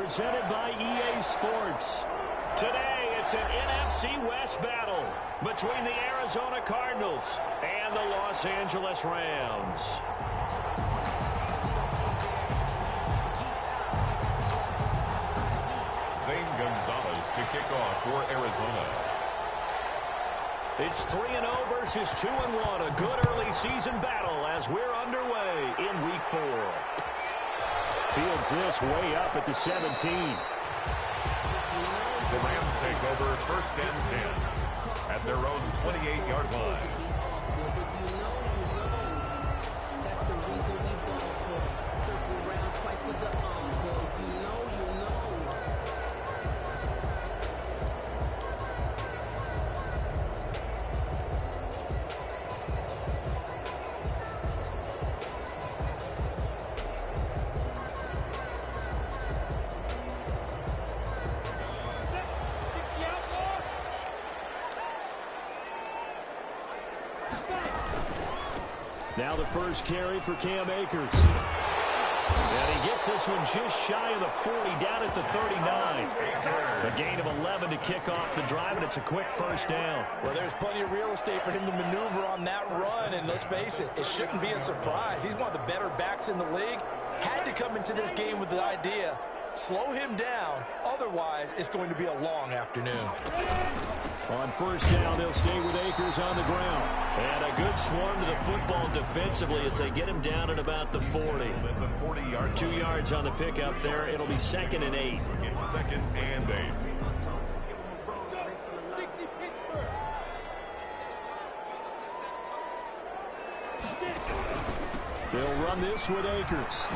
presented by EA Sports. Today, it's an NFC West battle between the Arizona Cardinals and the Los Angeles Rams. Zane Gonzalez to kick off for Arizona. It's 3-0 versus 2-1. A good early season battle as we're underway in Week 4. Fields this way up at the 17. The Rams take over 1st and 10 at their own 28-yard line. That's the reason we ball for. Circle around twice for the encore. If you know, you know. Now the first carry for Cam Akers. And he gets this one just shy of the 40, down at the 39. A gain of 11 to kick off the drive, and it's a quick first down. Well, there's plenty of real estate for him to maneuver on that run, and let's face it, it shouldn't be a surprise. He's one of the better backs in the league. Had to come into this game with the idea, slow him down, otherwise it's going to be a long afternoon. On first down, they'll stay with Akers on the ground. And a good swarm to the football defensively as they get him down at about the 40. 2 yards on the pickup there. It'll be 2nd and 8. It's 2nd and 8. They'll run this with Akers.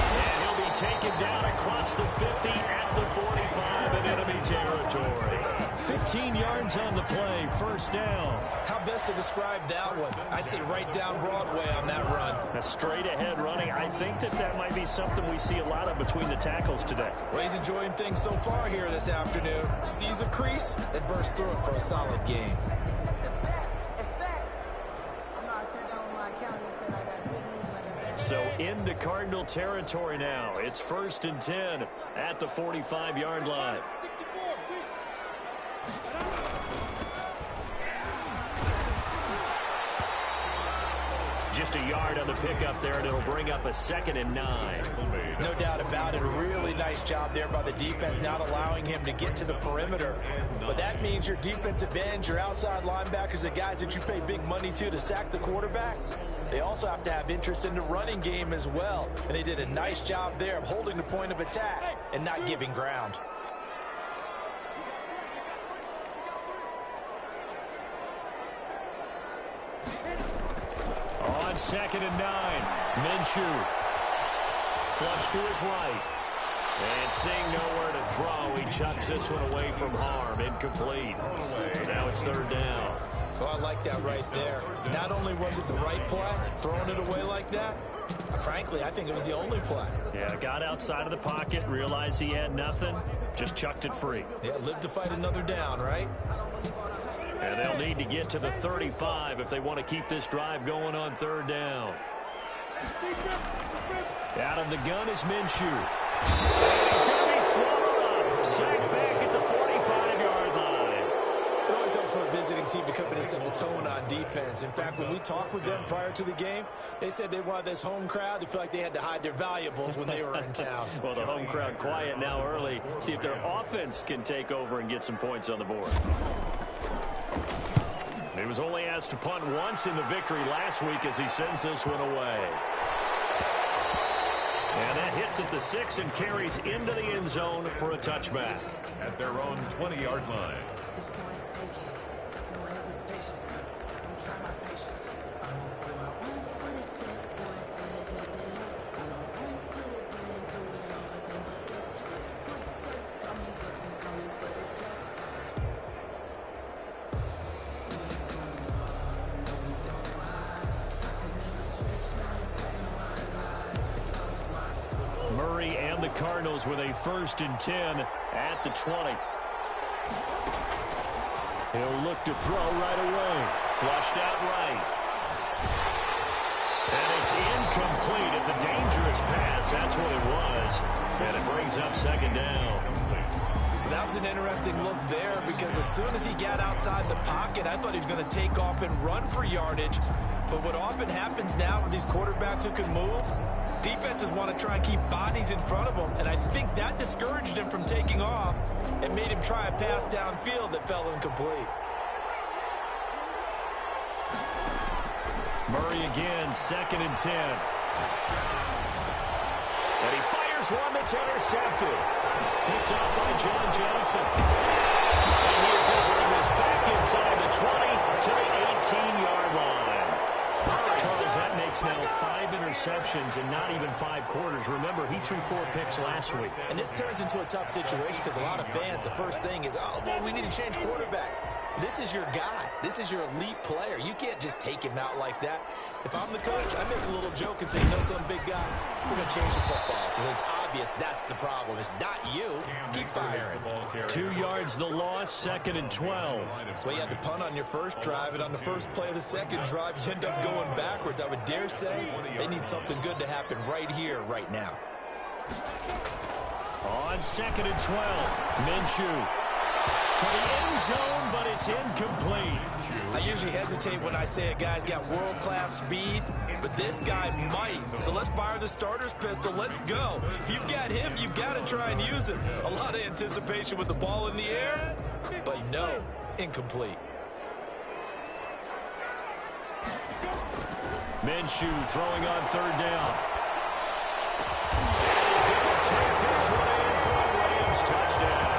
And he'll be taken down across the 50 at the 45 in enemy territory. 15 yards on the play, first down. How best to describe that one? I'd say right down Broadway on that run. A straight ahead running. I think that might be something we see a lot of between the tackles today. Well, he's enjoying things so far here this afternoon. Sees a crease and bursts through it for a solid game. So into Cardinal territory now. It's 1st and 10 at the 45-yard line. Just a yard on the pickup there, and it'll bring up a 2nd and 9. No doubt about it. A really nice job there by the defense, not allowing him to get to the perimeter. But that means your defensive ends, your outside linebackers, the guys that you pay big money to sack the quarterback, they also have to have interest in the running game as well. And they did a nice job there of holding the point of attack and not giving ground. On 2nd and 9, Minshew. Flush to his right. And seeing nowhere to throw, he chucks this one away from harm. Incomplete. Now it's 3rd down. Oh, I like that right there. Not only was it the right play, throwing it away like that, frankly, I think it was the only play. Yeah, got outside of the pocket, realized he had nothing, just chucked it free. Yeah, live to fight another down, right? And they'll need to get to the 35 if they want to keep this drive going on 3rd down. Out of the gun is Minshew. He's going to be swallowed up. Sacked back at the 45-yard line. It always helps for a visiting team to come in and set the tone on defense. In fact, when we talked with them prior to the game, they said they wanted this home crowd to feel like they had to hide their valuables when they were in town. Well, the home crowd quiet now early. See if their offense can take over and get some points on the board. He was only asked to punt once in the victory last week as he sends this one away. And that hits at the 6 and carries into the end zone for a touchback. At their own 20-yard line. Murray and the Cardinals with a 1st and 10 at the 20. He'll look to throw right away. Flushed out right. And he It's incomplete. It's a dangerous pass. That's what it was. And it brings up second down. That was an interesting look there because as soon as he got outside the pocket, I thought he was going to take off and run for yardage. But what often happens now with these quarterbacks who can move, defenses want to try and keep bodies in front of them, and I think that discouraged him from taking off and made him try a pass downfield that fell incomplete. Murray again, 2nd and 10. And he fires one that's intercepted. Picked up by John Johnson. And he is going to bring this back inside the 20 to the 18-yard line. Charles, that makes now 5 interceptions in not even 5 quarters. Remember, he threw 4 picks last week. And this turns into a tough situation because a lot of fans, the first thing is, oh, well, we need to change quarterbacks. This is your guy. This is your elite player. You can't just take him out like that. If I'm the coach, I make a little joke and say, you know, some big guy, we're going to change the football. So it's obvious that's the problem. It's not you. Keep firing. 2 yards the loss, 2nd and 12. Well, you had to punt on your first drive, and on the first play of the second drive, you end up going backwards. I would dare say they need something good to happen right here, right now. On 2nd and 12, Minshew to the end zone, but it's incomplete. I usually hesitate when I say a guy's got world-class speed, but this guy might. So let's fire the starter's pistol. Let's go. If you've got him, you've got to try and use him. A lot of anticipation with the ball in the air, but no, incomplete. Minshew throwing on 3rd down. And he's going to take this one in for a Rams touchdown.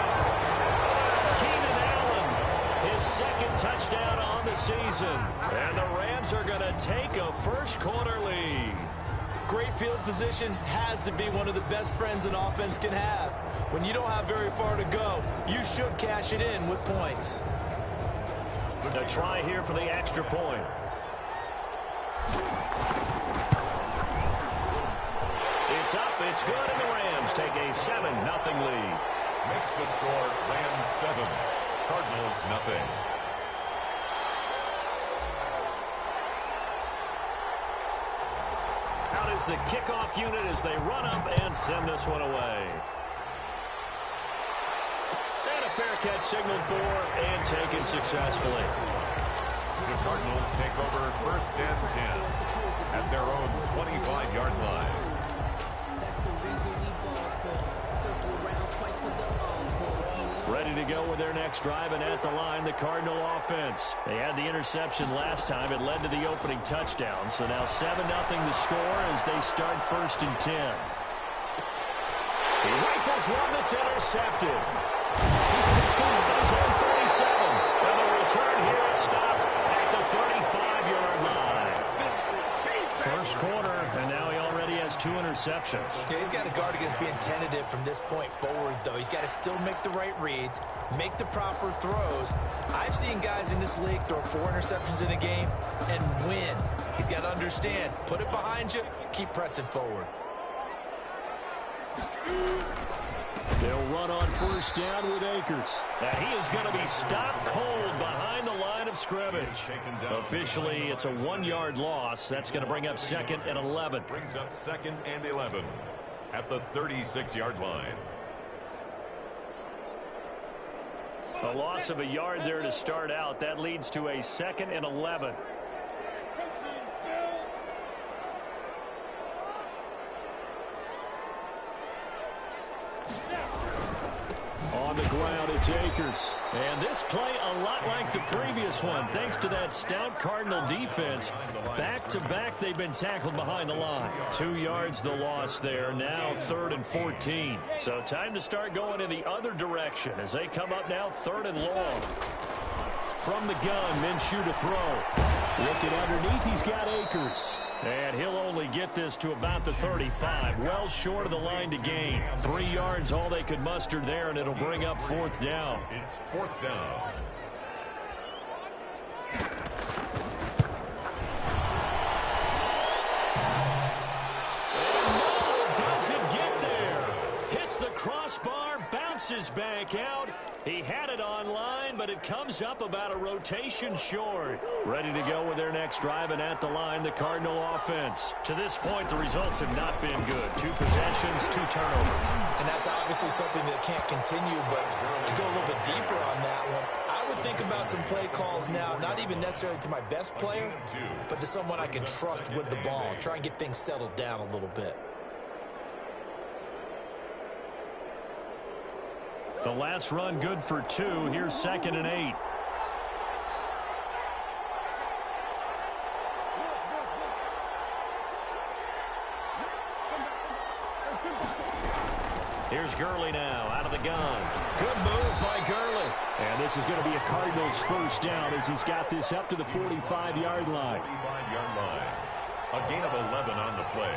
Keenan Allen, his 2nd touchdown on the season. And the Rams are going to take a first-quarter lead. Great field position has to be one of the best friends an offense can have. When you don't have very far to go, you should cash it in with points. A try here for the extra point. It's up, it's good, and the Rams take a 7-0 lead. Makes the score Rams 7, Cardinals nothing. Out is the kickoff unit as they run up and send this one away. And a fair catch signaled for and taken successfully. The Cardinals take over 1st and 10 at their own 25-yard line. That's the reason we ball for. Circle around twice for the encore. Ready to go with their next drive, and at the line, the Cardinal offense. They had the interception last time. It led to the opening touchdown. So now 7-0 the score as they start 1st and 10. He rifles one that's intercepted. He's picked up his own 37. And the return here is stopped at the 35-yard line. First quarter, and now he already has 2 interceptions. Yeah, he's got to guard against being tentative from this point forward, though. He's got to still make the right reads, make the proper throws. I've seen guys in this league throw 4 interceptions in a game and win. He's got to understand, put it behind you, keep pressing forward. They'll run on 1st down with Akers. And he is going to be stopped cold behind the line of scrimmage. Officially, it's a 1-yard loss. That's going to bring up 2nd and 11. Brings up 2nd and 11 at the 36-yard line. A loss of a yard there to start out. That leads to a 2nd and 11. On the ground, it's Akers. And this play a lot like the previous one, thanks to that stout Cardinal defense. Back-to-back, they've been tackled behind the line. 2 yards the loss there, now 3rd and 14. So time to start going in the other direction as they come up now 3rd and long. From the gun, Minshew to throw. Looking underneath, he's got Akers. And he'll only get this to about the 35. Well short of the line to gain. 3 yards all they could muster there, and it'll bring up 4th down. It's 4th down. And no, doesn't get there. Hits the crossbar, bounces races back out. He had it online, but it comes up about a rotation short. Ready to go with their next drive, and at the line, the Cardinal offense. To this point, the results have not been good. 2 possessions, 2 turnovers. And that's obviously something that can't continue, but to go a little bit deeper on that one, I would think about some play calls now, not even necessarily to my best player, but to someone I can trust with the ball. Try and get things settled down a little bit. The last run good for 2. Here's 2nd and 8. Here's Gurley now out of the gun. Good move by Gurley. And this is going to be a Cardinals first down as he's got this up to the 45-yard line. 45-yard line. A gain of 11 on the play.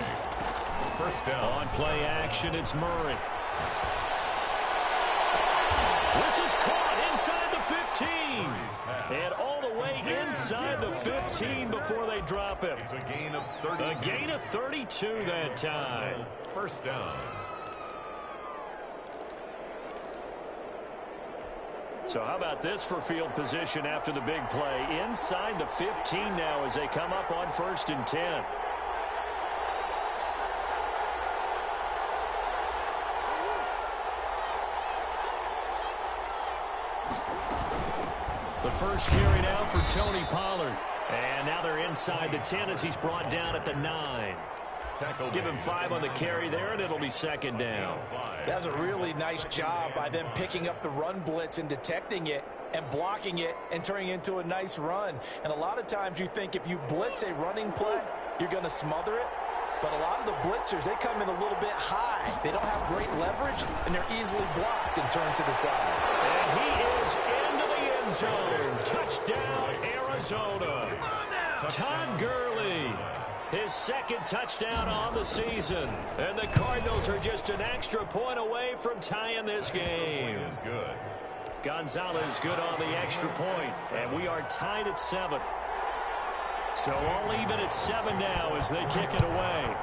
First down. On play action, it's Murray. This is caught inside the 15. And all the way inside the 15 before they drop him. It's a gain of 32. A gain of 32 that time. First down. So how about this for field position after the big play? Inside the 15 now as they come up on 1st and 10. The first carry now for Tony Pollard. And now they're inside the 10 as he's brought down at the 9. Give him 5 on the carry there, and it'll be 2nd down. That's a really nice job by them picking up the run blitz and detecting it and blocking it and turning it into a nice run. And a lot of times you think if you blitz a running play, you're going to smother it. But a lot of the blitzers, they come in a little bit high. They don't have great leverage, and they're easily blocked and turned to the side. And he is into the end zone. Touchdown, Arizona. Todd Gurley. His 2nd touchdown on the season. And the Cardinals are just an extra point away from tying this game. Is good. Gonzalez good on the extra point. And we are tied at 7. So all even at 7 now as they kick it away.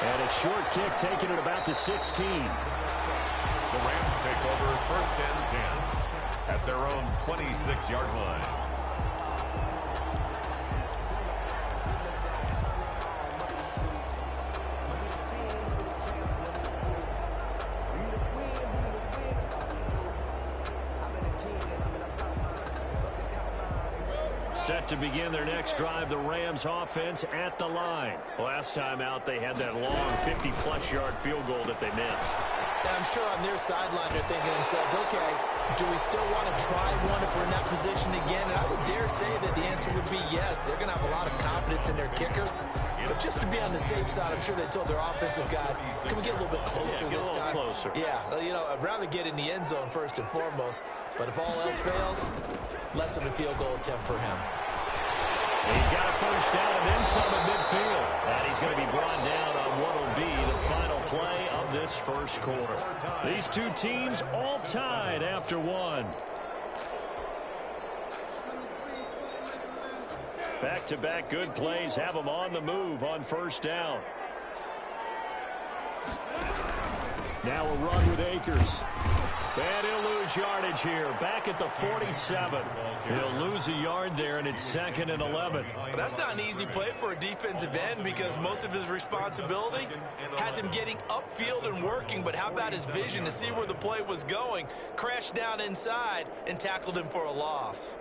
And a short kick taken at about the 16. The Rams take over 1st and 10 at their own 26-yard line. Set to begin their next drive, the Rams offense at the line. Last time out, they had that long 50-plus yard field goal that they missed. And I'm sure on their sideline they're thinking to themselves, okay, do we still want to try one if we're in that position again? And I would dare say that the answer would be yes. They're going to have a lot of confidence in their kicker. But just to be on the safe side, I'm sure they told their offensive guys, can we get a little bit closer this time? Closer. Yeah, you know, I'd rather get in the end zone first and foremost. But if all else fails, less of a field goal attempt for him. He's got a first down and then some at midfield. And he's going to be brought down on what will be the final play of this first quarter. These two teams all tied after 1. Back-to-back good plays have them on the move on first down. Now a run with Akers. And he'll lose yardage here. Back at the 47. He'll lose a yard there, and it's 2nd and 11. That's not an easy play for a defensive end because most of his responsibility has him getting upfield and working. But how about his vision to see where the play was going? Crashed down inside and tackled him for a loss.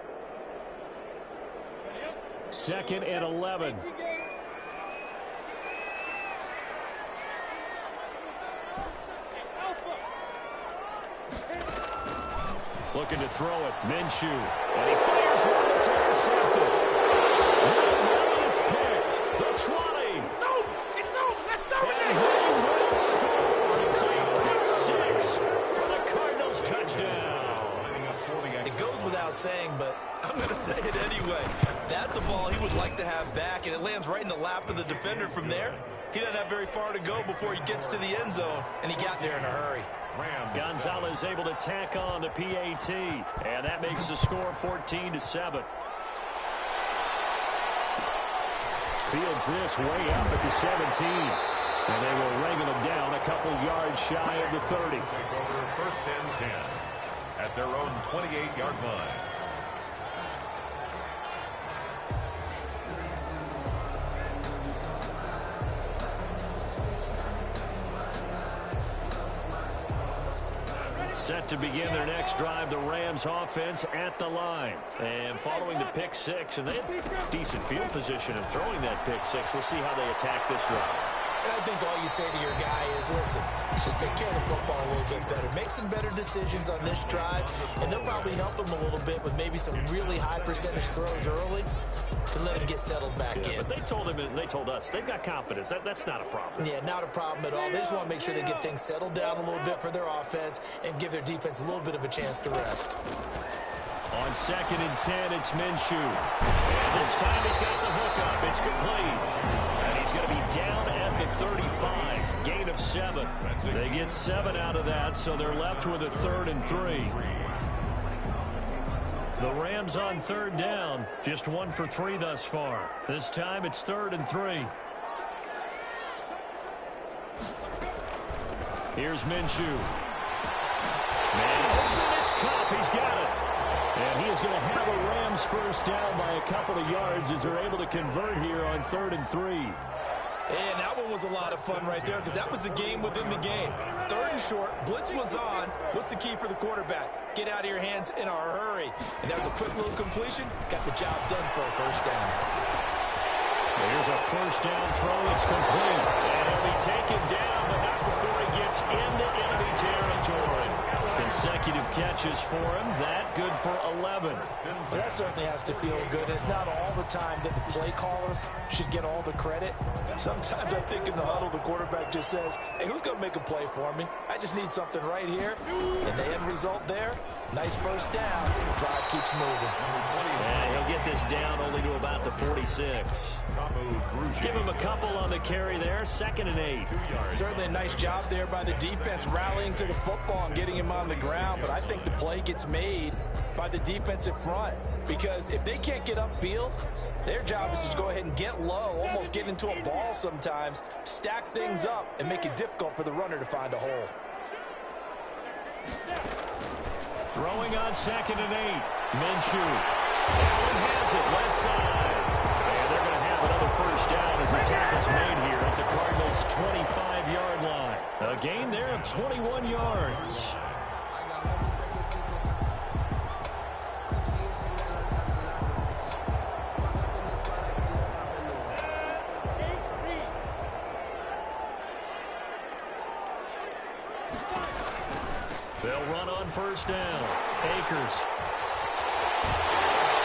2nd and 11. Looking to throw it. Minshew. And he fires one. It's intercepted. It's picked. The 20. It's over. Let's throw it And he will score. It's a pick 6 for the Cardinals touchdown. It goes without saying, but I'm going to say it anyway. That's a ball he would like to have back, and it lands right in the lap of the defender from there. He doesn't have very far to go before he gets to the end zone, and he got there in a hurry. Gonzalez able to tack on the PAT, and that makes the score 14-7. Fields this way up at the 17. And they will wrangle them down a couple yards shy of the 30. Take over first and 10 at their own 28-yard line. Set to begin their next drive, the Rams offense at the line. And following the pick six, and they have decent field position of throwing that pick six. We'll see how they attack this drive. And I think all you say to your guy is, listen, let's just take care of the football a little bit better. Make some better decisions on this drive, and they'll probably help him a little bit with maybe some really high percentage throws early to let him get settled back in. But they told him and they told us they've got confidence. That's not a problem. Yeah, not a problem at all. They just want to make sure they get things settled down a little bit for their offense and give their defense a little bit of a chance to rest. On 2nd and 10, it's Minshew. And this time he's got the hook up. It's complete. And he's going to be down at the 35. Gain of 7. They get 7 out of that, so they're left with a 3rd and 3. The Rams on 3rd down. Just 1 for 3 thus far. This time it's 3rd and 3. Here's Minshew. Man open, it's Cup. He's got it. And he is going to have a Rams first down by a couple of yards as they're able to convert here on 3rd and 3. And that one was a lot of fun right there because that was the game within the game. 3rd and short, blitz was on. What's the key for the quarterback? Get out of your hands in a hurry. And that was a quick little completion. Got the job done for a first down. Here's a first down throw. It's complete. And he'll be taken down, but not before he gets into enemy territory. Consecutive catches for him. That good for 11. So that certainly has to feel good. It's not all the time that the play caller should get all the credit. Sometimes I think in the huddle, the quarterback just says, hey, who's going to make a play for me? I just need something right here. And the end result there, nice first down. The drive keeps moving. And he'll get this down only to about the 46. Give him a couple on the carry there. 2nd and 8. Certainly a nice job there by the defense rallying to the football and getting him on the ground. But I think the play gets made by the defensive front. Because if they can't get upfield, their job is to go ahead and get low, almost get into a ball sometimes, stack things up, and make it difficult for the runner to find a hole. Throwing on 2nd and 8. Minshew. Allen has it left side. And they're going to have another first down as the tackle's made here at the Cardinals' 25-yard line. A gain there of 21 yards. They'll run on first down. Akers.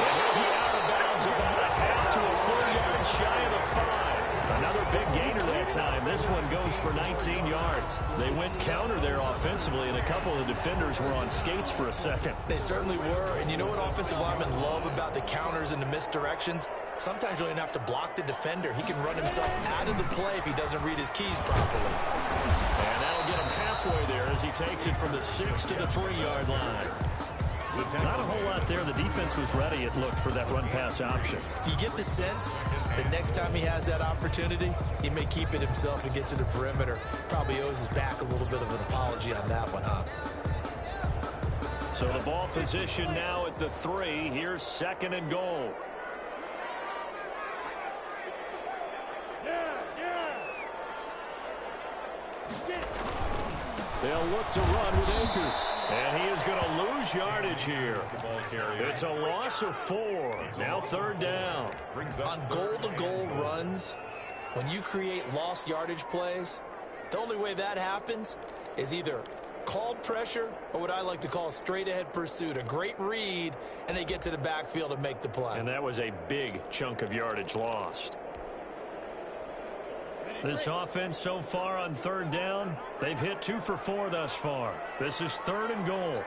And he'll be out of bounds about a half to a full yard shy of the 5. Another big gainer that time. This one goes for 19 yards. They went counter there offensively, and a couple of the defenders were on skates for a second. They certainly were. And you know what offensive linemen love about the counters and the misdirections? Sometimes you don't even have to block the defender. He can run himself out of the play if he doesn't read his keys properly. And that'll get him halfway there as he takes it from the 6 to the 3-yard line. Not a whole lot there. The defense was ready, it looked, for that run-pass option. You get the sense that next time he has that opportunity, he may keep it himself and get to the perimeter. Probably owes his back a little bit of an apology on that one, huh? So the ball position now at the 3. Here's 2nd and goal. They'll look to run with Akers. And he is going to lose yardage here. It's a loss of 4. Now 3rd down. On goal-to-goal runs, when you create lost yardage plays, the only way that happens is either called pressure or what I like to call straight-ahead pursuit. A great read, and they get to the backfield and make the play. And that was a big chunk of yardage lost. This offense so far on 3rd down, they've hit 2 for 4 thus far. This is 3rd and goal.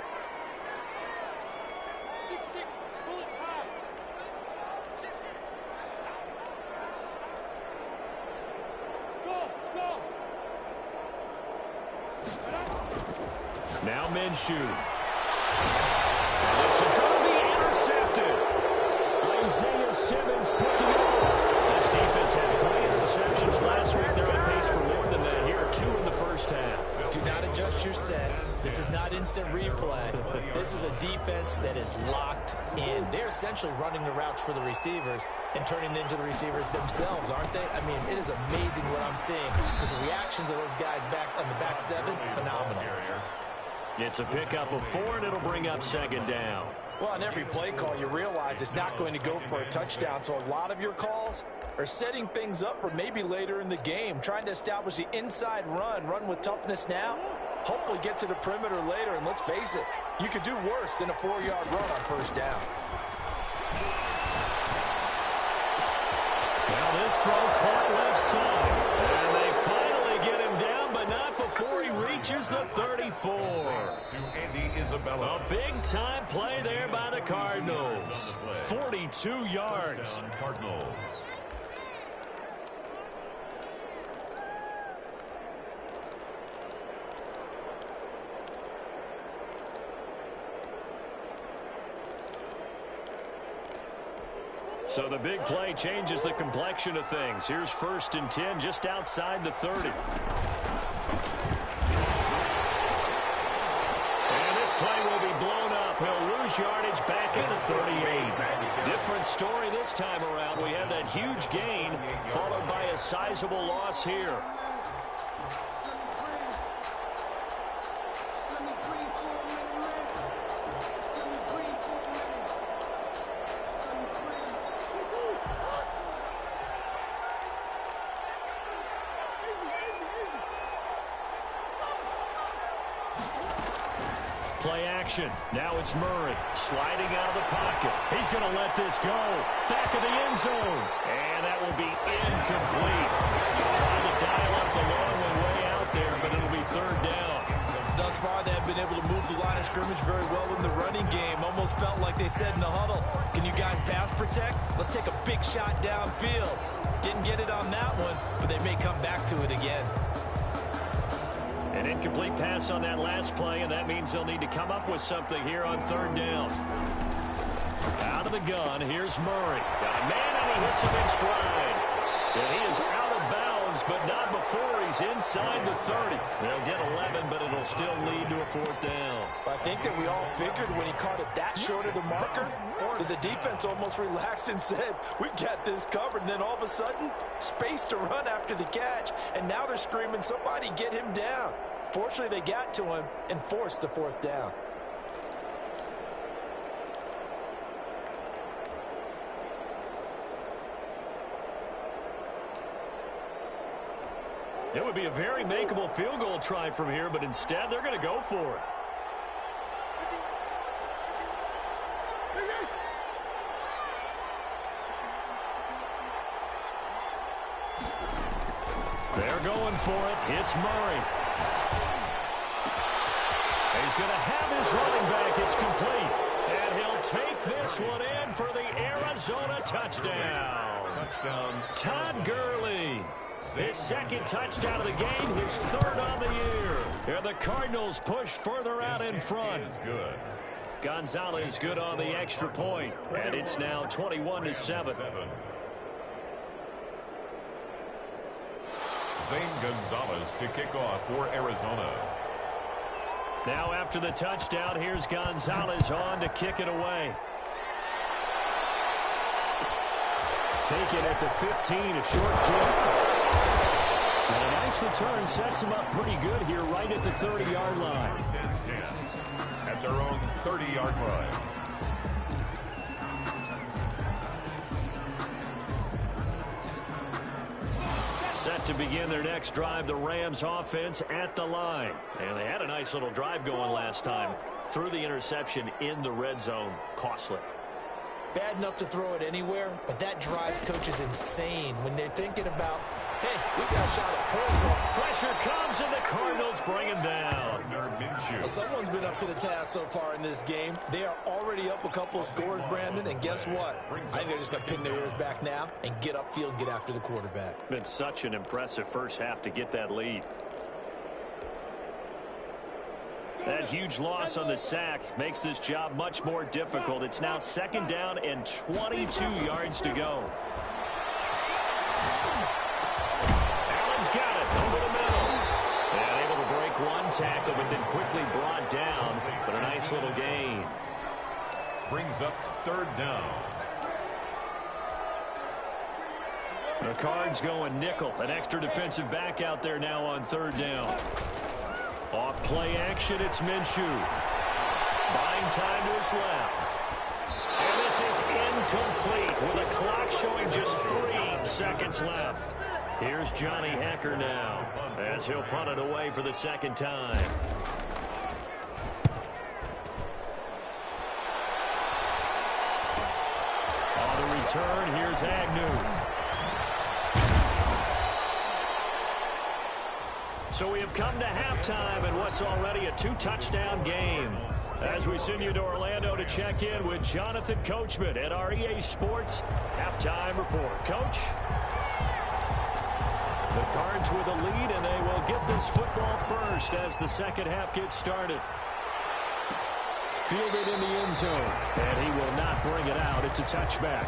Now Minshew. This is going to be intercepted. Isaiah Simmons picking it up. This defense had 3 interceptions last week. They're on pace for more than that adjust your set. This is not instant replay. This is a defense that is locked in. They're essentially running the routes for the receivers and turning into the receivers themselves, aren't they? I mean, it is amazing what I'm seeing because the reactions of those guys back on the back seven, phenomenal. It's a pickup of 4, and it'll bring up second down. Well, on every play call, you realize it's not going to go for a touchdown, so a lot of your calls are setting things up for maybe later in the game, trying to establish the inside run with toughness now, hopefully get to the perimeter later, and let's face it, you could do worse than a 4-yard run on first down. Now this throw caught left side, and they finally get him down, but not before he reaches the 34. To Andy Isabella. A big-time play there by the Cardinals. 42 yards. Cardinals. So the big play changes the complexion of things. Here's 1st and 10 just outside the 30. And this play will be blown up. He'll lose yardage back at the 38. Different story this time around. We had that huge gain followed by a sizable loss here. Play action. Now it's Murray sliding out of the pocket. He's going to let this go. Back of the end zone. And that will be incomplete. Trying to dial up the long one way out there, but it'll be 3rd down. Thus far, they have been able to move the line of scrimmage very well in the running game. Almost felt like they said in the huddle, can you guys pass protect? Let's take a big shot downfield. Didn't get it on that one, but they may come back to it again. An incomplete pass on that last play, and that means they'll need to come up with something here on 3rd down. Out of the gun, here's Murray. Got a man, and he hits him in stride. And he is out of bounds, but not before he's inside the 30. They'll get 11, but it'll still lead to a 4th down. I think that we all figured when he caught it that short of the marker, that the defense almost relaxed and said, we've got this covered. And then all of a sudden, space to run after the catch. And now they're screaming, somebody get him down. Fortunately, they got to him and forced the 4th down. It would be a very makeable field goal try from here, but instead they're going to go for it. They're going for it. It's Murray. He's going to have his running back. It's complete. And he'll take this one in for the Arizona touchdown. Touchdown. Todd Gurley. His 2nd touchdown of the game, his 3rd on the year. And the Cardinals push further out in front. Is good. Gonzalez good on the extra point. And it's now 21-7. Zane Gonzalez to kick off for Arizona. Now after the touchdown, here's Gonzalez on to kick it away. Taken at the 15, a short kick. And a nice return sets him up pretty good here right at the 30-yard line. 1st and 10 at their own 30-yard line. Set to begin their next drive, the Rams offense at the line. And they had a nice little drive going last time. Threw the interception in the red zone. Costly. Bad enough to throw it anywhere, but that drives coaches insane when they're thinking about, hey, we got a shot at points. Pressure comes, and the Cardinals bring him down. Well, someone's been up to the task so far in this game. They are already up a couple of scores, Brandon, and guess what? I think they're just going to pin their ears back now and get upfield and get after the quarterback. Been such an impressive first half to get that lead. That huge loss on the sack makes this job much more difficult. It's now 2nd down and 22 yards to go. Allen's got it over the middle. And able to break one tackle, but then quickly brought down. But a nice little gain. Brings up third down. The Cards going nickel. An extra defensive back out there now on third down. Off play action, it's Minshew. Buying time to his left. And this is incomplete with a clock showing just 3 seconds left. Here's Johnny Hacker now as he'll punt it away for the second time. On the return, here's Agnew. So we have come to halftime in what's already a 2-touchdown game. As we send you to Orlando to check in with Jonathan Coachman at our EA Sports Halftime Report. Coach? The Cards with a lead, and they will get this football first as the second half gets started. Fielded in the end zone, and he will not bring it out. It's a touchback.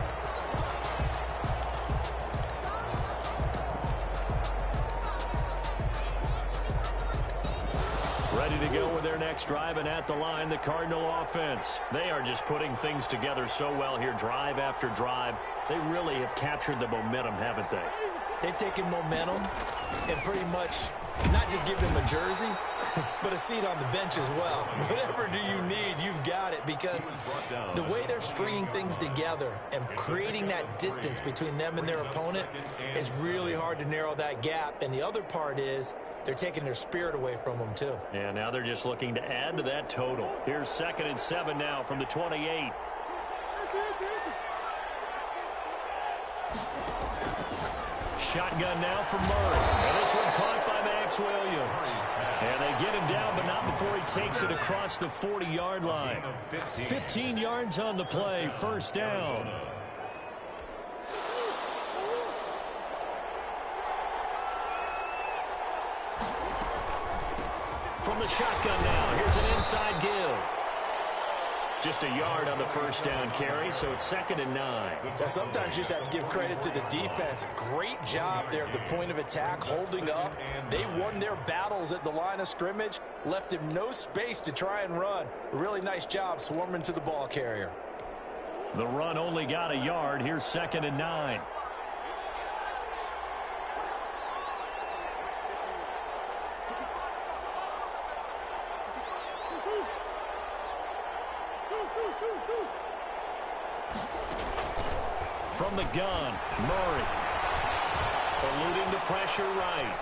Ready to go with their next drive, and at the line, the Cardinal offense. They are just putting things together so well here, drive after drive. They really have captured the momentum, haven't they? They've taken momentum and pretty much not just give them a jersey, but a seat on the bench as well. Whatever do you need, you've got it, because the way they're stringing things together and creating that distance between them and their opponent is really hard to narrow that gap. And the other part is they're taking their spirit away from them, too. And now they're just looking to add to that total. Here's 2nd and 7 now from the 28. Shotgun now from Murray. And this one caught by Max Williams. And they get him down, but not before he takes it across the 40-yard line. 15 yards on the play, first down. From the shotgun now, here's an inside give. Just a yard on the first down carry, so it's 2nd and 9. Well, sometimes you just have to give credit to the defense. Great job there at the point of attack, holding up. They won their battles at the line of scrimmage, left him no space to try and run. Really nice job swarming to the ball carrier. The run only got a yard. Here's 2nd and 9. From the gun, Murray. Eluding the pressure right.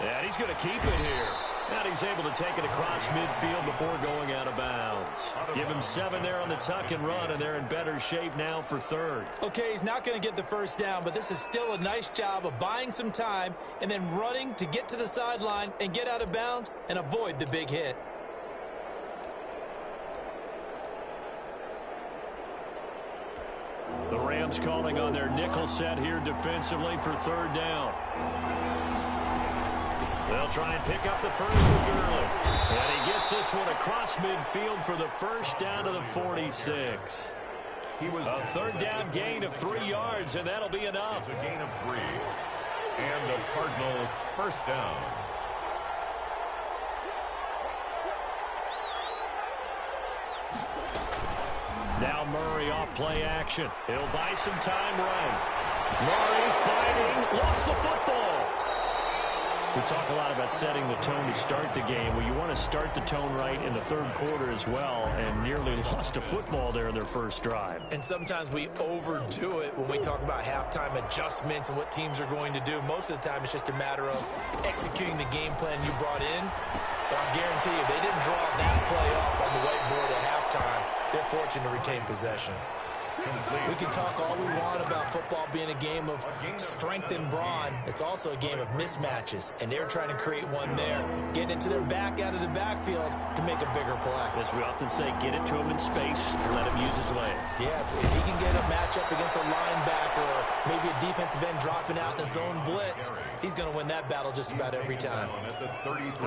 And he's going to keep it here. And he's able to take it across midfield before going out of bounds. Give him 7 there on the tuck and run, and they're in better shape now for third. Okay, he's not going to get the first down, but this is still a nice job of buying some time and then running to get to the sideline and get out of bounds and avoid the big hit. The Rams calling on their nickel set here defensively for third down. They'll try and pick up the first with Gurley. And he gets this one across midfield for the first down to the 46. He was a third down gain of 3 yards, and that'll be enough. It's a gain of 3. And the Cardinal first down. Now Murray off play action. He'll buy some time right. Murray fighting, lost the football. We talk a lot about setting the tone to start the game. Well, you want to start the tone right in the third quarter as well, and nearly lost a football there in their first drive. And sometimes we overdo it when we talk about halftime adjustments and what teams are going to do. Most of the time, it's just a matter of executing the game plan you brought in. But I'll guarantee you, they didn't draw that play up on the whiteboard at halftime. They're fortunate to retain possession. We can talk all we want about football being a game of strength and brawn. It's also a game of mismatches, and they're trying to create one there, getting it to their back out of the backfield to make a bigger play. As we often say, get it to him in space and let him use his leg. Yeah, if he can get a matchup against a linebacker or maybe a defensive end dropping out in a zone blitz, he's going to win that battle just about every time.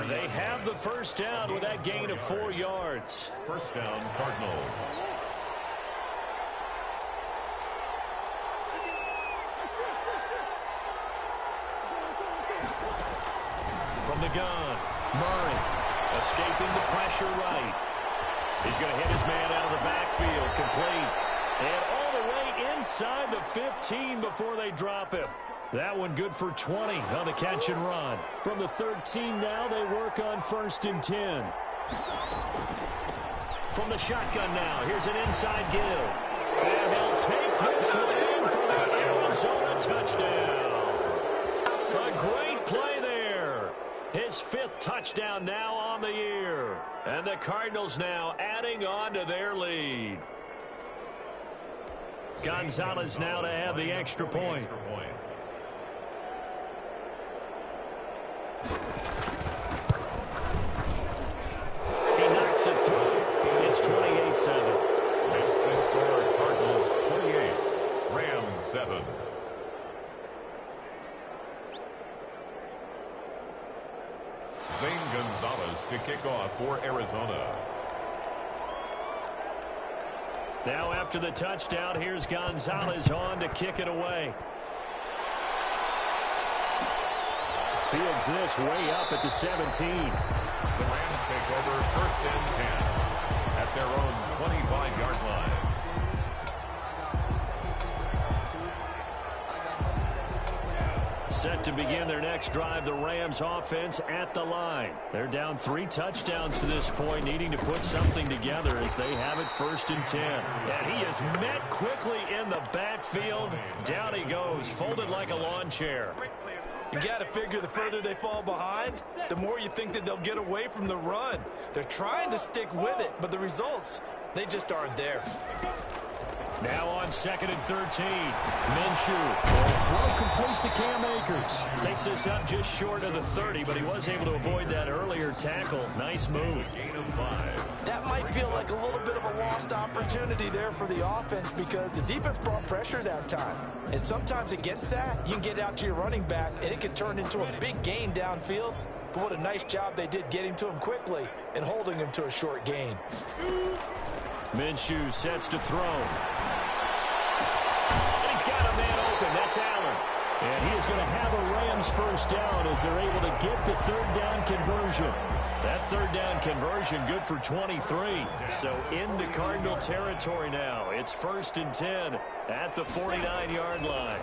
They have the first down with that gain of 4 yards. First down, Cardinals. From the gun, Murray. Escaping the pressure right. He's going to hit his man out of the backfield. Complete. And all the way inside the 15 before they drop him. That one good for 20 on the catch and run. From the 13 now, they work on 1st and 10. From the shotgun now, here's an inside give. And he'll take this one in for the Arizona touchdown. A great play there. His 5th touchdown now on the year. And the Cardinals now adding on to their lead. Gonzalez now to add the extra point. He knocks it through. It's 28-7. Makes the score Cardinals 28, Rams 7. Zane Gonzalez to kick off for Arizona. Now after the touchdown, here's Gonzalez on to kick it away. Fields this way up at the 17. The Rams take over 1st and 10 at their own 25-yard line. Set to begin their next drive, the Rams offense at the line. They're down 3 touchdowns to this point, needing to put something together as they have it 1st and 10. And he is met quickly in the backfield. Down he goes, folded like a lawn chair. You got to figure the further they fall behind, the more you think that they'll get away from the run. They're trying to stick with it, but the results, they just aren't there. Now on 2nd and 13. Minshew. Throw complete to Cam Akers. Takes this up just short of the 30, but he was able to avoid that earlier tackle. Nice move. Gain of 5. That might feel like a little bit of a lost opportunity there for the offense because the defense brought pressure that time. And sometimes against that, you can get out to your running back, and it can turn into a big gain downfield. But what a nice job they did getting to him quickly and holding him to a short gain. Minshew sets to throw. He's got a man open. That's Allen. And he is going to have a Rams 1st down as they're able to get the 3rd down conversion. That 3rd down conversion good for 23. So into Cardinal territory now. It's 1st and 10 at the 49-yard line.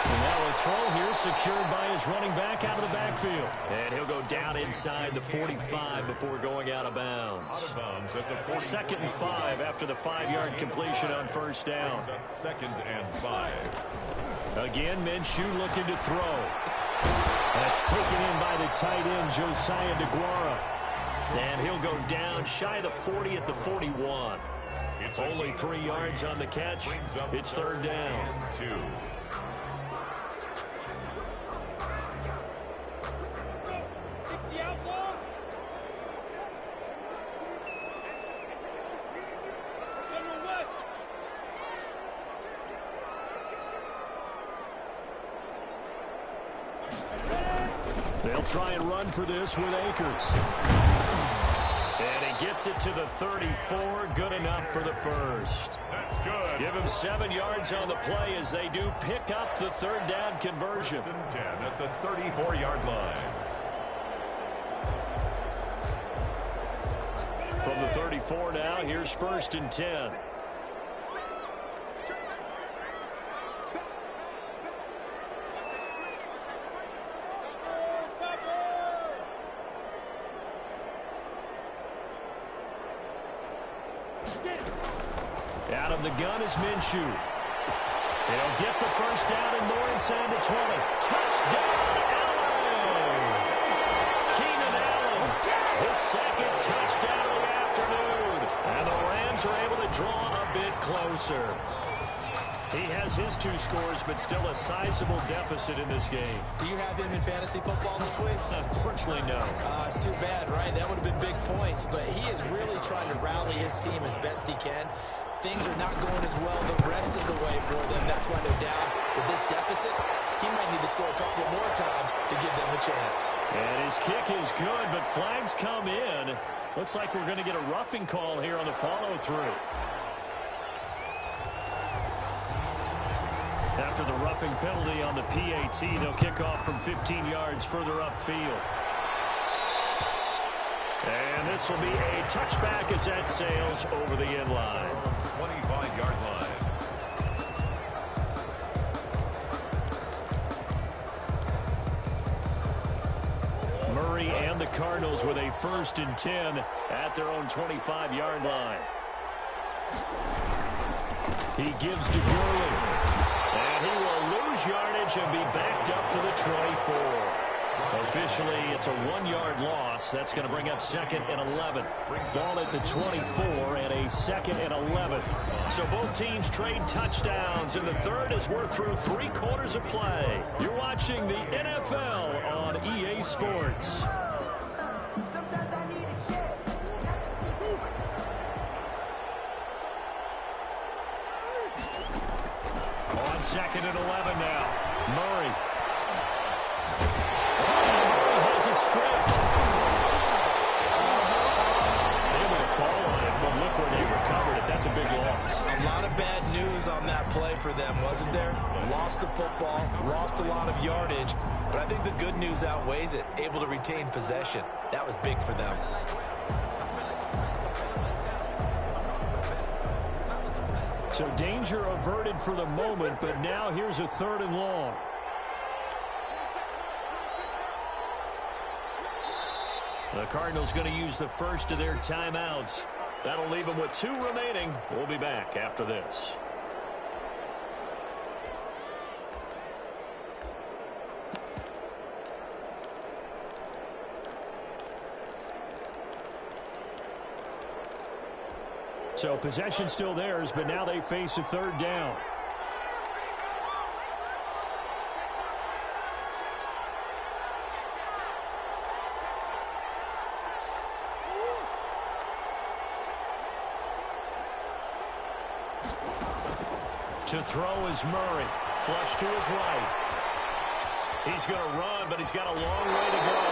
And now a throw here secured by his running back out of the backfield. And he'll go down inside the 45 before going out of bounds. 2nd and 5 after the 5-yard completion on 1st down. 2nd and 5. Again, Minshew looking to throw. That's taken in by the tight end, Josiah DeGuara. And he'll go down shy of the 40 at the 41. It's only 3 yards on the catch. It's 3rd down. 2. They'll try and run for this with Akers. And he gets it to the 34. Good enough for the 1st. That's good. Give him 7 yards on the play as they do pick up the 3rd down conversion. 1st and 10 at the 34-yard line. From the 34 now, here's 1st and 10. Out of the gun is Minshew. He'll get the 1st down and more inside the 20. Touchdown, Allen! Keenan Allen, his 2nd touchdown of the afternoon. And the Rams are able to draw a bit closer. He has his 2 scores, but still a sizable deficit in this game. Do you have him in fantasy football this week? Unfortunately, no. It's too bad, right? That would have been big points, but he is really trying to rally his team as best he can. Things are not going as well the rest of the way for them. That's why they're down with this deficit. He might need to score a couple of more times to give them a chance. And his kick is good, but flags come in. Looks like we're going to get a roughing call here on the follow-through. After the roughing penalty on the PAT, they'll kick off from 15 yards further upfield. And this will be a touchback as that sails over the end line. 25-yard line. Murray and the Cardinals with a 1st and 10 at their own 25-yard line. He gives to Gurley. And he will lose yardage and be backed up to the 24. Officially, it's a 1-yard loss. That's going to bring up 2nd and 11. Ball at the 24 and a 2nd and 11. So both teams trade touchdowns, and the third as we're through 3 quarters of play. You're watching the NFL on EA Sports. On 2nd and 11 now. Murray. Stripped. Able to fall on it, but look where they recovered it. That's a big loss. A lot of bad news on that play for them, wasn't there? Lost the football, lost a lot of yardage, but I think the good news outweighs it. Able to retain possession. That was big for them. So danger averted for the moment, but now here's a 3rd and long. The Cardinals going to use the first of their timeouts. That'll leave them with 2 remaining. We'll be back after this. So possession still theirs, but now they face a 3rd down. To throw is Murray. Flush to his right. He's going to run, but he's got a long way to go.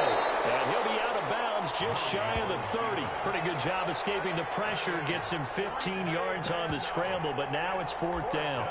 And he'll be out of bounds just shy of the 30. Pretty good job escaping the pressure. Gets him 15 yards on the scramble, but now it's 4th down.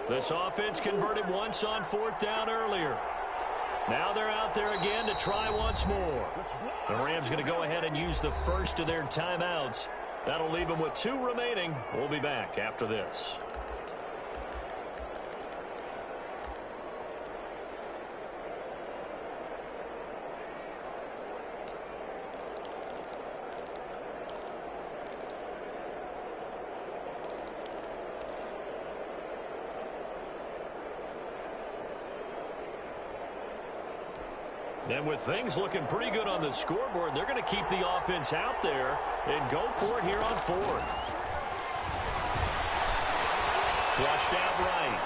This offense converted once on 4th down earlier. Now they're out there again to try once more. The Rams going to go ahead and use the first of their timeouts. That'll leave them with 2 remaining. We'll be back after this. And with things looking pretty good on the scoreboard, they're going to keep the offense out there and go for it here on 4th. Flushed out right.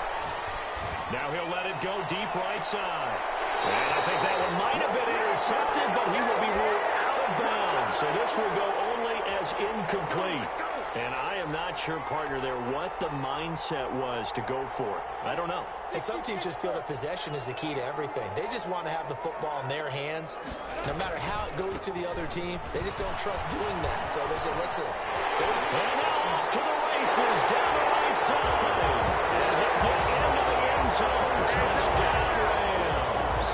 Now he'll let it go deep right side. And I think that one might have been intercepted, but he will be ruled out of bounds. So this will go only as incomplete. And I am not sure, partner, there what the mindset was to go for it. I don't know. And some teams just feel that possession is the key to everything. They just want to have the football in their hands. No matter how it goes to the other team, they just don't trust doing that. So they say, listen. And off to the races down the right side. And he'll get into the end zone. Touchdown, Rams.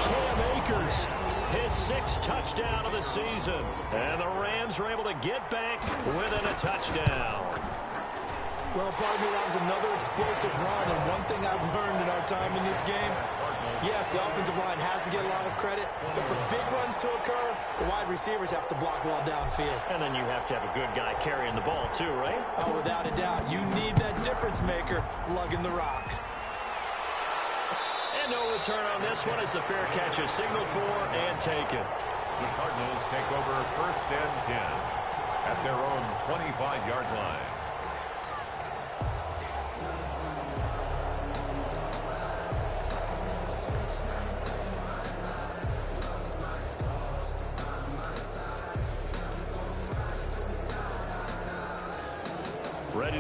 Cam Akers, his 6th touchdown of the season. And the Rams are able to get back within a touchdown. Well, partner, that was another explosive run, and one thing I've learned in our time in this game, yes, the offensive line has to get a lot of credit, but for big runs to occur, the wide receivers have to block well downfield. And then you have to have a good guy carrying the ball too, right? Oh, without a doubt. You need that difference maker lugging the rock. And no return on this one as the fair catch is signaled for and taken. The Cardinals take over 1st and 10 at their own 25-yard line.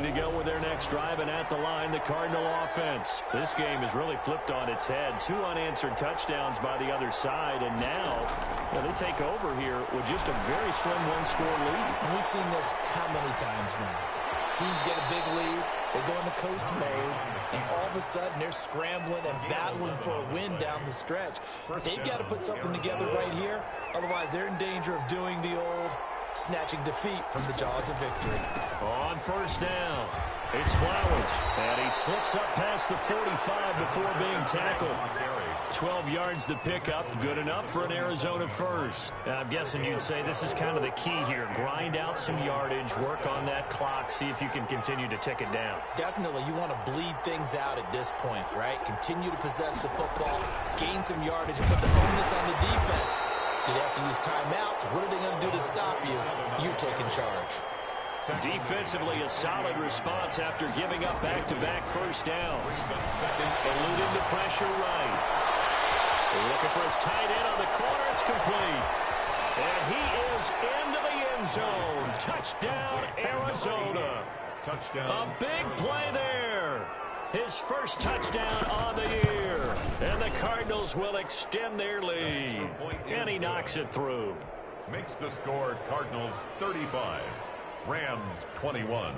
ready to go with their next drive, and at the line, the Cardinal offense. This game has really flipped on its head. 2 unanswered touchdowns by the other side, and now they take over here with just a very slim one-score lead. And we've seen this how many times now? Teams get a big lead, they go into coast mode, and all of a sudden they're scrambling and battling for a win down the stretch. They've got to put something together right here, otherwise they're in danger of doing the old snatching defeat from the jaws of victory. On first down, it's Flowers, and he slips up past the 45 before being tackled. 12 yards to pick up, good enough for an Arizona first. I'm guessing you'd say this is kind of the key here. Grind out some yardage, work on that clock, see if you can continue to tick it down. Definitely, you want to bleed things out at this point, right? Continue to possess the football, gain some yardage, and put the onus on the defense. Do they have to use timeouts? What are they going to do to stop you? You're taking charge. Defensively, a solid response after giving up back-to-back first downs. Eluding the pressure right. Looking for his tight end on the corner. It's complete. And he is into the end zone. Touchdown, Arizona. Touchdown. A big play there. His first touchdown on the year. And the Cardinals will extend their lead. And he knocks it through. Makes the score Cardinals 35, Rams 21.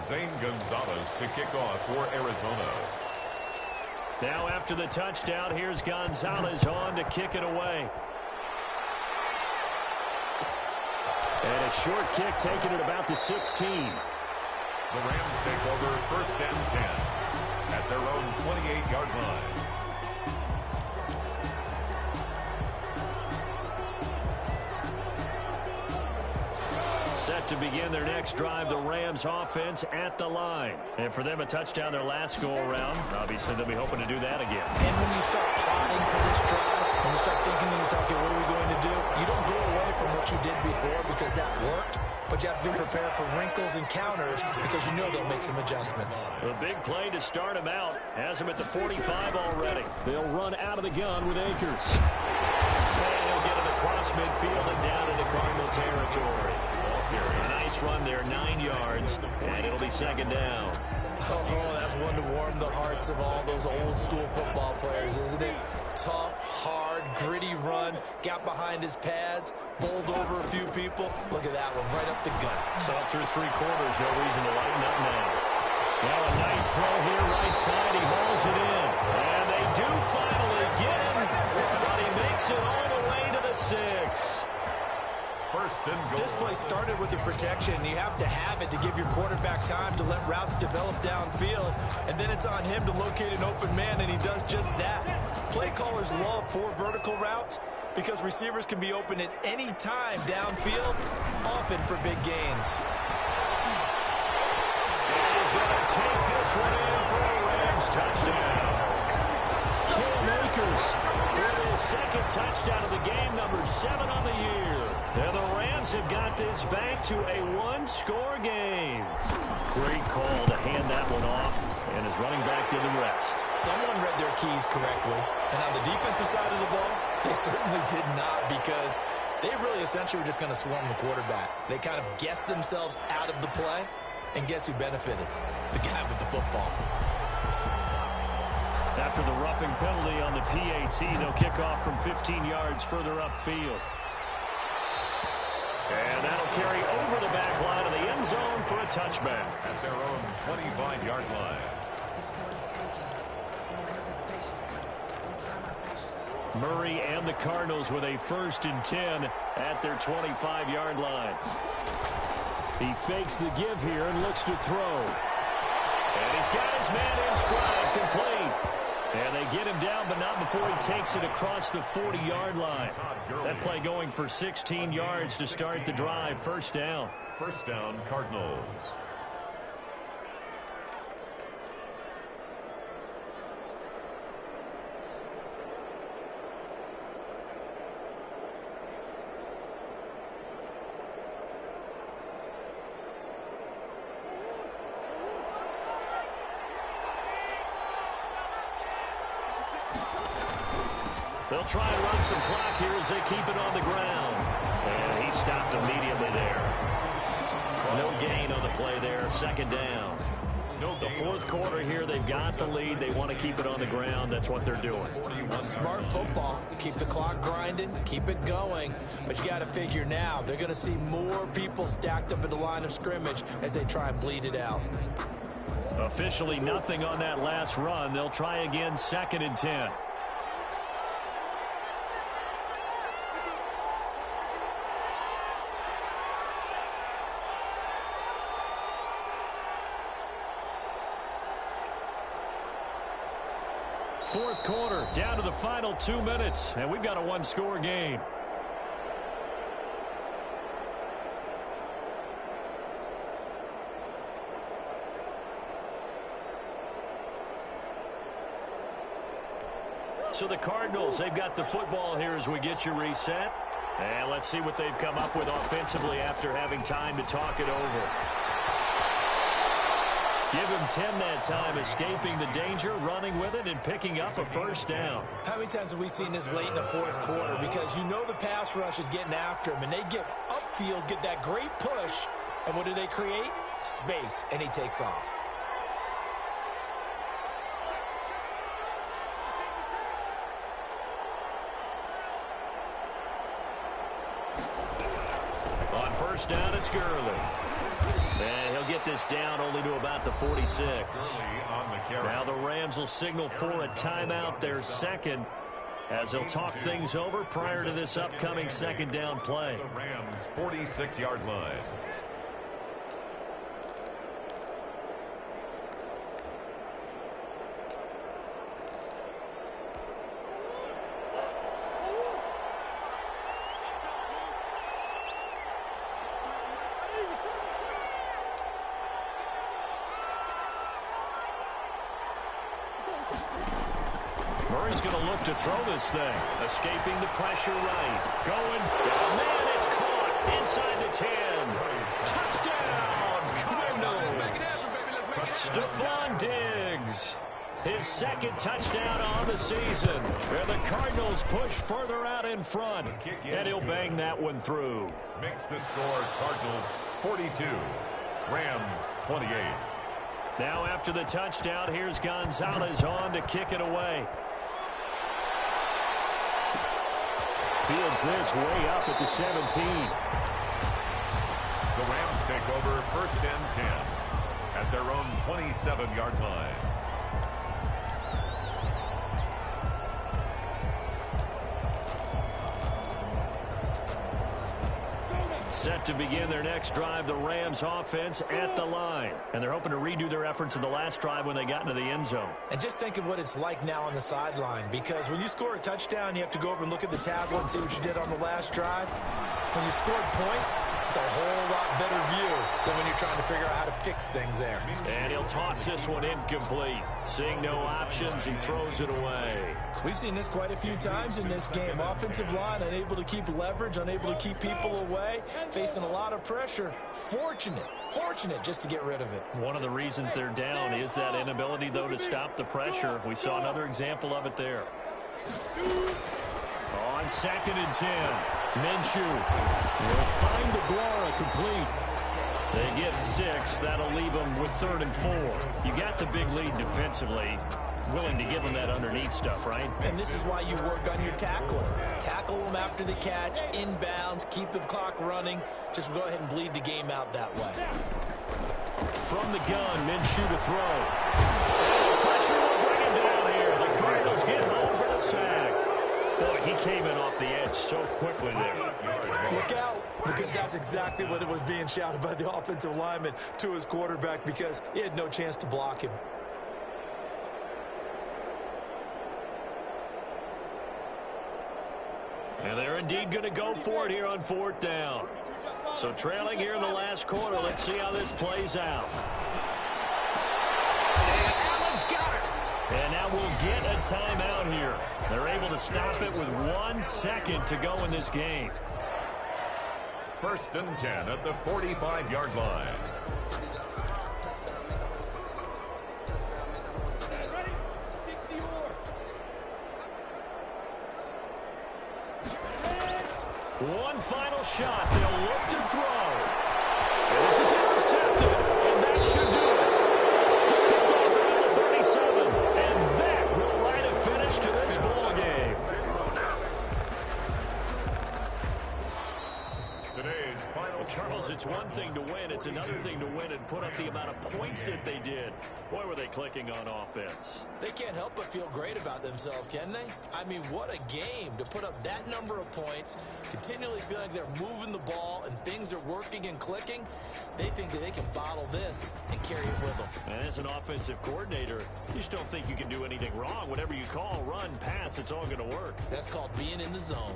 Zane Gonzalez to kick off for Arizona. Now after the touchdown, here's Gonzalez on to kick it away. And a short kick taken at about the 16. The Rams take over first and 10 at their own 28-yard line. Set to begin their next drive, the Rams offense at the line. And for them, a touchdown their last go-around. Obviously, they'll be hoping to do that again. And when you start plotting for this drive, when you start thinking to yourself, okay, what are we going to do? You don't go away from what you did before because that worked, but you have to be prepared for wrinkles and counters because you know they'll make some adjustments. A big play to start him out. Has him at the 45 already. They'll run out of the gun with Akers. And he'll get it across midfield and down into Cardinal territory. A nice run there, 9 yards, and it'll be second down. Oh, that's one to warm the hearts of all those old-school football players, isn't it? Tough, hard, gritty run, got behind his pads, bowled over a few people. Look at that one, right up the gut. So through 3 quarters, no reason to lighten up now. Now a nice throw here, right side, he hauls it in. And they do finally get him, but he makes it all the way to the 6. First and goal. This play started with the protection. You have to have it to give your quarterback time to let routes develop downfield, and then it's on him to locate an open man, and he does just that. Play callers love 4 vertical routes because receivers can be open at any time downfield, often for big gains. And he's going to take this one in for a Rams touchdown. Akers with his second touchdown of the game, number 7 on the year. And the Rams have got this back to a 1-score game. Great call to hand that one off, and his running back did the rest. Someone read their keys correctly, and on the defensive side of the ball, they certainly did not, because they really essentially were just going to swarm the quarterback. They kind of guessed themselves out of the play, and guess who benefited? The guy with the football. After the roughing penalty on the PAT, they'll kick off from 15 yards further upfield. And that'll carry over the back line of the end zone for a touchback. At their own 25-yard line. Murray and the Cardinals with a 1st and 10 at their 25-yard line. He fakes the give here and looks to throw. And he's got his man in stride, complete. And they get him down, but not before he takes it across the 40-yard line. That play going for 16 yards to start the drive. First down. First down, Cardinals. They'll try and run some clock here as they keep it on the ground. he stopped immediately there. No gain on the play there. Second down. The fourth quarter here, they've got the lead. They want to keep it on the ground. That's what they're doing. Smart football. Keep the clock grinding. Keep it going. But you got to figure now, they're going to see more people stacked up at the line of scrimmage as they try and bleed it out. Officially nothing on that last run. They'll try again, 2nd and 10. Fourth quarter, down to the final 2 minutes, and we've got a one-score game. So the Cardinals, they've got the football here as we get you reset. And let's see what they've come up with offensively after having time to talk it over. Give him 10 that time, escaping the danger, running with it, and picking up a first down. How many times have we seen this late in the fourth quarter? Because you know the pass rush is getting after him, and they get upfield, get that great push, and what do they create? Space, and he takes off. On first down, it's Gurley. And he'll get this down only to about the 46. Now the Rams will signal for a timeout, their second, as they'll talk things over prior to this upcoming second down play. The Rams' 46-yard line. Murray's going to look to throw this thing. Escaping the pressure right. Going. Oh, man, it's caught inside the 10. Touchdown, Cardinals. Stephon Diggs. His second touchdown on the season. And the Cardinals push further out in front. And he'll bang that one through. Makes the score Cardinals 42. Rams 28. Now after the touchdown, here's Gonzalez on to kick it away. Fields this way up at the 17. The Rams take over 1st and 10 at their own 27-yard line. Set to begin their next drive, the Rams offense at the line. And they're hoping to redo their efforts in the last drive when they got into the end zone. And just think of what it's like now on the sideline, because when you score a touchdown, you have to go over and look at the tablet and see what you did on the last drive. When you scored points, it's a whole lot better view than when you're trying to figure out how to fix things there. And he'll toss this one incomplete. Seeing no options, he throws it away. We've seen this quite a few times in this game. Offensive line unable to keep leverage, unable to keep people away, facing a lot of pressure. Fortunate just to get rid of it. One of the reasons they're down is that inability, though, to stop the pressure. We saw another example of it there. On 2nd and 10, Minshew will find Aguara complete. They get 6. That'll leave them with 3rd and 4. You got the big lead defensively. Willing to give them that underneath stuff, right? And this is why you work on your tackling. Tackle them after the catch, inbounds, keep the clock running. Just go ahead and bleed the game out that way. From the gun, Minshew to throw. Pressure will bring him down here. The Cardinals get home for the sack. Boy, he came in off the edge so quickly there. Look out, because that's exactly what it was being shouted by the offensive lineman to his quarterback, because he had no chance to block him. And they're indeed going to go for it here on 4th down. So trailing here in the last quarter, let's see how this plays out. And Allen's got it. And now we'll get a timeout here. They're able to stop it with 1 second to go in this game. 1st and 10 at the 45-yard line. One final final shot. They'll look to throw. And this is intercepted, and that should do it. Picked off around the 37, and that will write a finish to this ball game. Today's final Charles, it's one thing to win. It's another thing to win and put up the amount of points that they did. Boy, were they clicking on offense. They can't help but feel great about themselves, can they? I mean, what a game to put up that number of points, continually feeling like they're moving the ball and things are working and clicking. They think that they can bottle this and carry it with them. And as an offensive coordinator, you just don't think you can do anything wrong. Whatever you call, run, pass, it's all going to work. That's called being in the zone.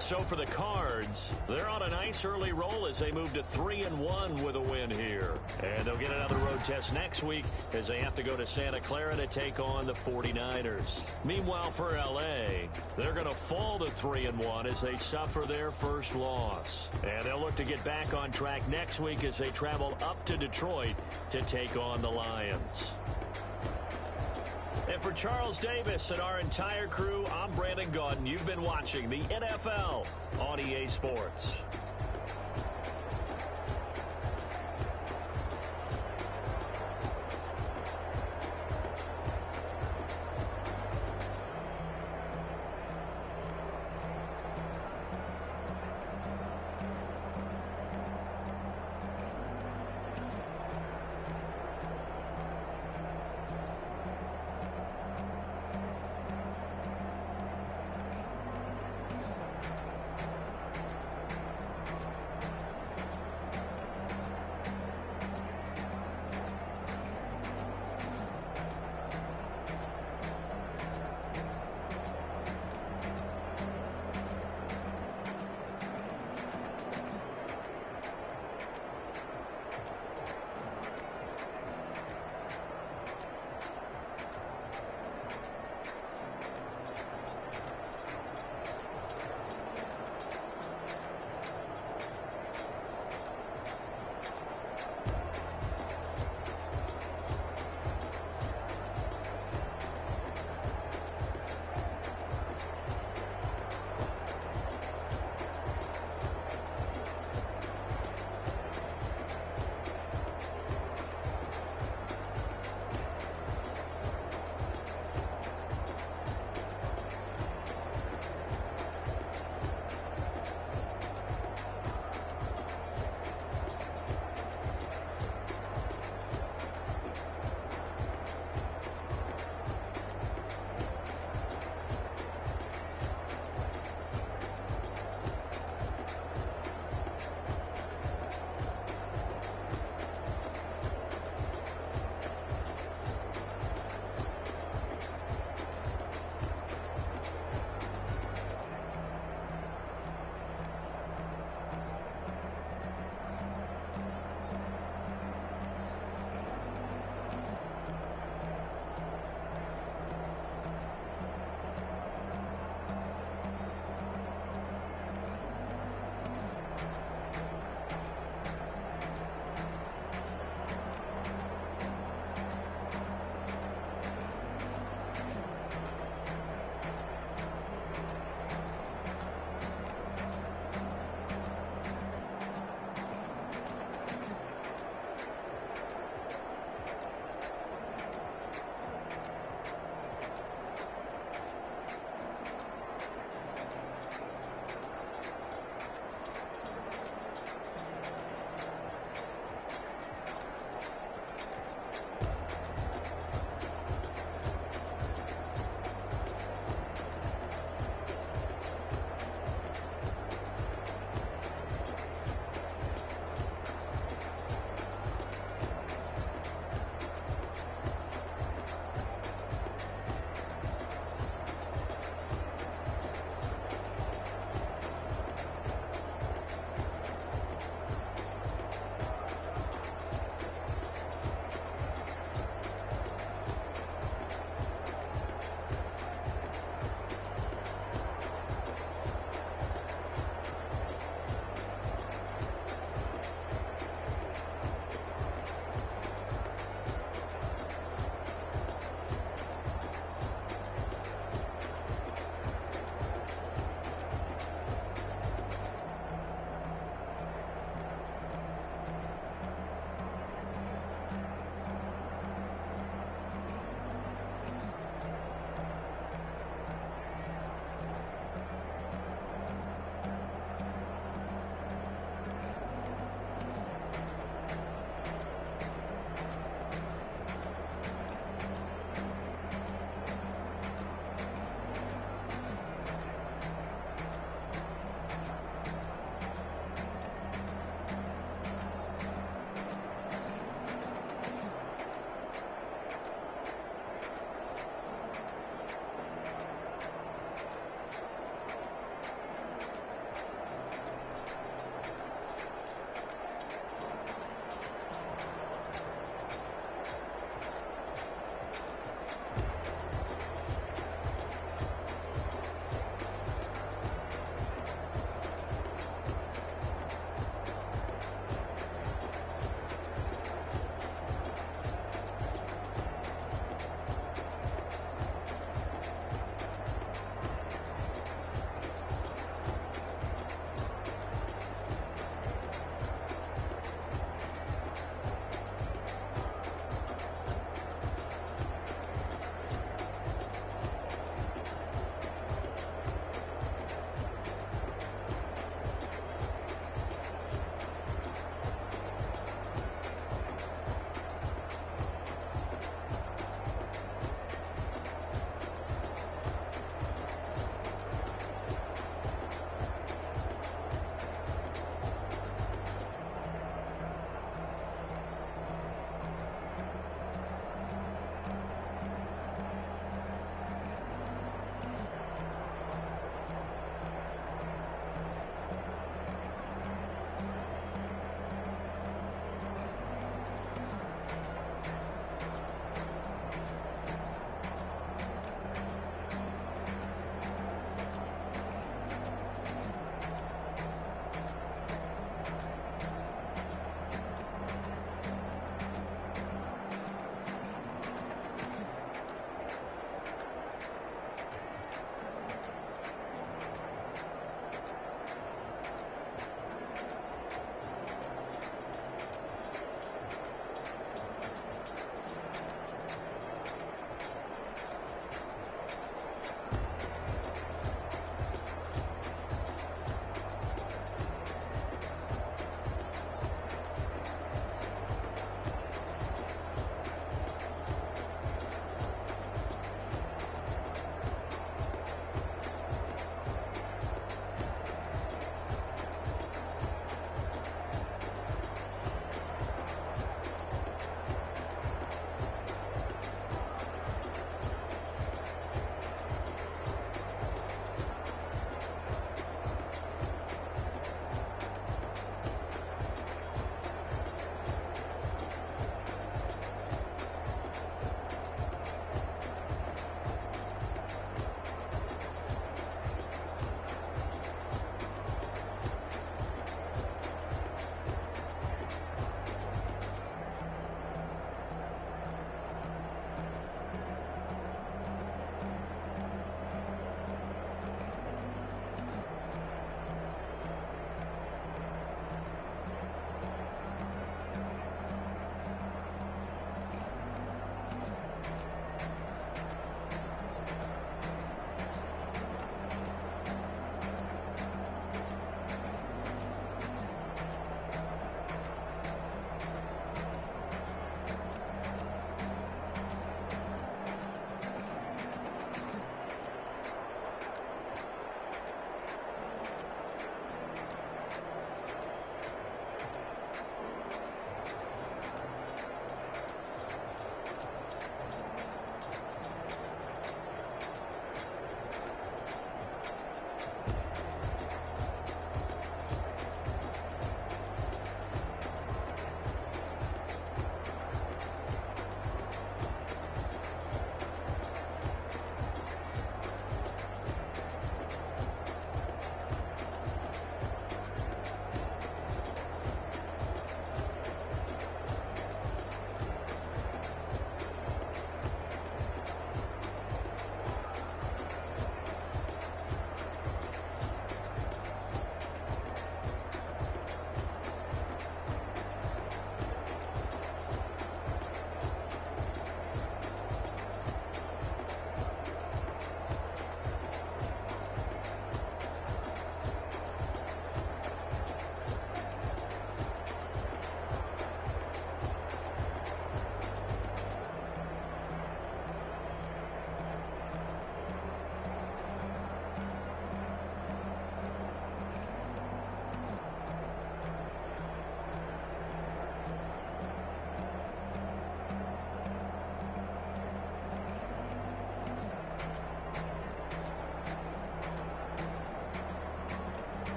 So for the Cards, they're on a nice early roll as they move to 3-1 with a win here. And they'll get another road test next week as they have to go to Santa Clara to take on the 49ers. Meanwhile, for L.A., they're going to fall to 3-1 as they suffer their first loss. And they'll look to get back on track next week as they travel up to Detroit to take on the Lions. And for Charles Davis and our entire crew, I'm Brandon Gaudin. You've been watching the NFL on EA Sports.